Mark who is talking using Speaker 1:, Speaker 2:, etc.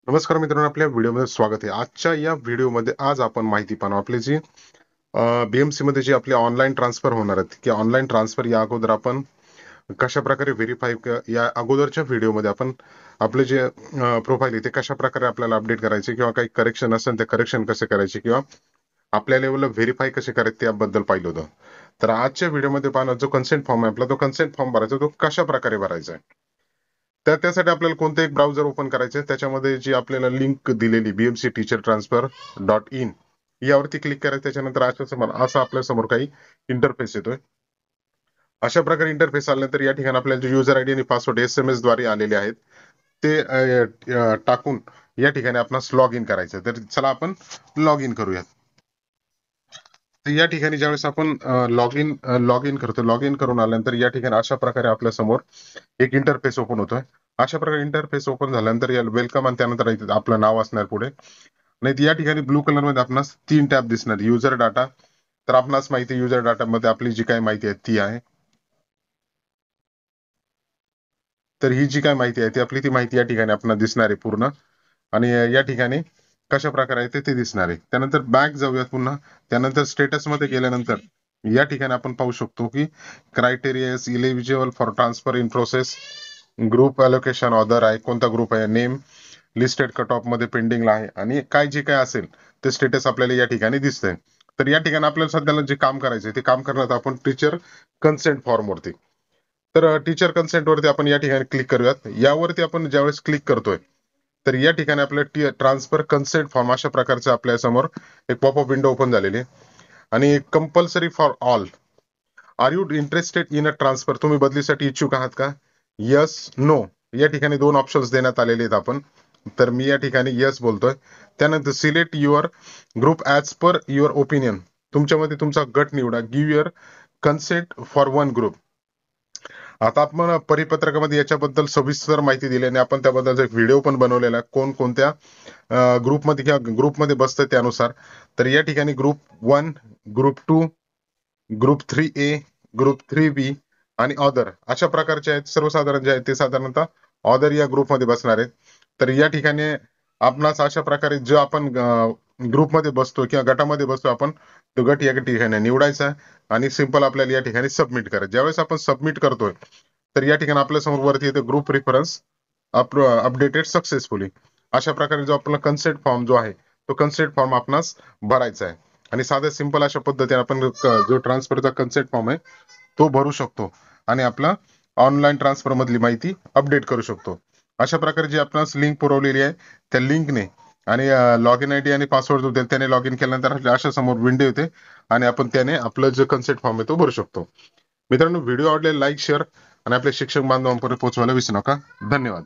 Speaker 1: नमस्कार मित्रांनो, आपल्या व्हिडिओमध्ये स्वागत आहे. आजच्या या व्हिडिओमध्ये आज आपण माहिती पाहणार आपली जी बीएमसी मध्ये जी आपली ऑनलाईन ट्रान्सफर होणार आहेत की ऑनलाईन ट्रान्सफर या अगोदर आपण कशा प्रकारे व्हेरीफाय या अगोदरच्या व्हिडिओमध्ये आपण आपले जे प्रोफाईल आहे ते कशा प्रकारे आपल्याला अपडेट करायचे किंवा काही करेक्शन असेल ते करेक्शन कसे करायचे किंवा आपल्या लेवलला व्हेरीफाय कसे करायचे त्याबद्दल पाहिलं होतं. तर आजच्या व्हिडिओमध्ये पाहणार जो कन्सेंट फॉर्म आहे आपला, तो कन्सेंट फॉर्म भरायचा, तो कशा प्रकारे भरायचा आहे. त्यासाठी आपल्याला कोणतं एक ब्राउझर ओपन करायचं आहे. त्याच्यामध्ये जी आपल्याला लिंक दिलेली बीएमसी टीचर ट्रान्सफर .in यावरती क्लिक करायचं. त्याच्यानंतर असा आपल्या समोर काही इंटरफेस येतोय. अशा प्रकारे इंटरफेस आल्यानंतर या ठिकाणी आपल्याला जे युजर आयडी आणि पासवर्ड SMS द्वारे आलेले आहेत ते टाकून या ठिकाणी आपणास लॉग इन करायचं. तर चला आपण लॉग इन करूयात. तर या ठिकाणी ज्यावेळेस आपण लॉग इन करतो, लॉग इन करून आल्यानंतर या ठिकाणी अशा प्रकारे आपल्या समोर एक इंटरफेस ओपन होतोय. अशा प्रकारे इंटरफेस ओपन झाल्यानंतर या वेलकम आणि त्यानंतर इथे आपलं नाव असणार पुढे. नाही या ठिकाणी ब्लू कलर मध्ये आपणास 3 टॅब दिसणार. युजर डाटा, तर आपणास माहिती आहे युजर डाटा मध्ये आपली जी काही माहिती आहे ती आहे. तर ही जी काय माहिती आहे ती माहिती या ठिकाणी आपल्याला दिसणार आहे पूर्ण. आणि या ठिकाणी कशा प्रकारे आहे ते दिसणार आहे. त्यानंतर बॅक जाऊयात पुन्हा. त्यानंतर स्टेटस मध्ये गेल्यानंतर या ठिकाणी आपण पाहू शकतो की criteria is eligible for transfer in process, group allocation order आहे, कोणता ग्रुप आहे, नेम लिस्टेड कट ऑफ मध्ये पेंडिंगला आहे आणि काय जे काय असेल ते स्टेटस आपल्याला या ठिकाणी दिसतंय. तर या ठिकाणी आपल्याला सध्याला जे काम करायचंय ते काम करण्यात आपण टीचर कन्सेंट फॉर्म वरती. तर टीचर कन्सेंट वरती आपण या ठिकाणी क्लिक करूयात. यावरती आपण ज्यावेळेस क्लिक करतोय तर या ठिकाणी आपल्या ट्रान्सफर कन्सेंट फॉर्म अशा प्रकारचं आपल्या समोर एक पॉपअप विंडो ओपन झालेली आहे. आणि compulsory for all, are you interested in a transfer, तुम्ही बदलीसाठी इच्छुक आहात का? यस नो या ठिकाणी 2 ऑप्शन्स देण्यात आलेले आहेत आपण. तर मी या ठिकाणी यस बोलतोय. त्यानंतर select your group as per your opinion, तुमच्यामध्ये तुमचा गट निवडा. Give your consent for one group. आता आपण परिपत्रकामध्ये याच्याबद्दल सविस्तर माहिती दिली आणि आपण त्याबद्दल एक व्हिडिओ पण बनवलेला आहे कोणत्या ग्रुपमध्ये किंवा ग्रुपमध्ये बसतं त्यानुसार. तर या ठिकाणी group 1, group 2, group 3A, group 3B आणि ऑदर अशा प्रकारचे आहेत. सर्वसाधारण जे आहेत ते साधारणतः ऑदर या ग्रुपमध्ये बसणार आहेत. तर या ठिकाणी आपणास अशा प्रकारे जो आपण ग्रुपमध्ये बसतो किंवा गटामध्ये बसतो आपण तो गट या ठिकाणी निवडायचा आणि सिंपल आपल्याला या ठिकाणी सबमिट करायचं. ज्यावेळेस आपण सबमिट करतोय तर या ठिकाणी आपल्या समोर वरती येते ग्रुप रेफरन्स अपडेटेड सक्सेसफुली. अशा प्रकारे जो आपला कन्सेंट फॉर्म जो आहे तो कन्सेंट फॉर्म आपणास भरायचा आहे. आणि साध्या सिंपल अशा पद्धतीने आपण जो ट्रान्सफरचा कन्सेंट फॉर्म आहे तो भरू शकतो आणि आपला ऑनलाईन ट्रान्सफर मधली माहिती अपडेट करू शकतो. अशा प्रकारे जी आपणास लिंक पुरवलेली आहे त्या लिंकने आणि लॉग इन आयडी आणि पासवर्ड जो देईल त्याने लॉग इन केल्यानंतर अशा समोर विंडो येते आणि आपण त्याने आपलं जो कन्सेंट फॉर्म आहे तो भरू शकतो. मित्रांनो, व्हिडिओ आवडले लाईक शेअर आणि आपल्या शिक्षक बांधवांपर्यंत पोहोचवायला विसरू नका. धन्यवाद.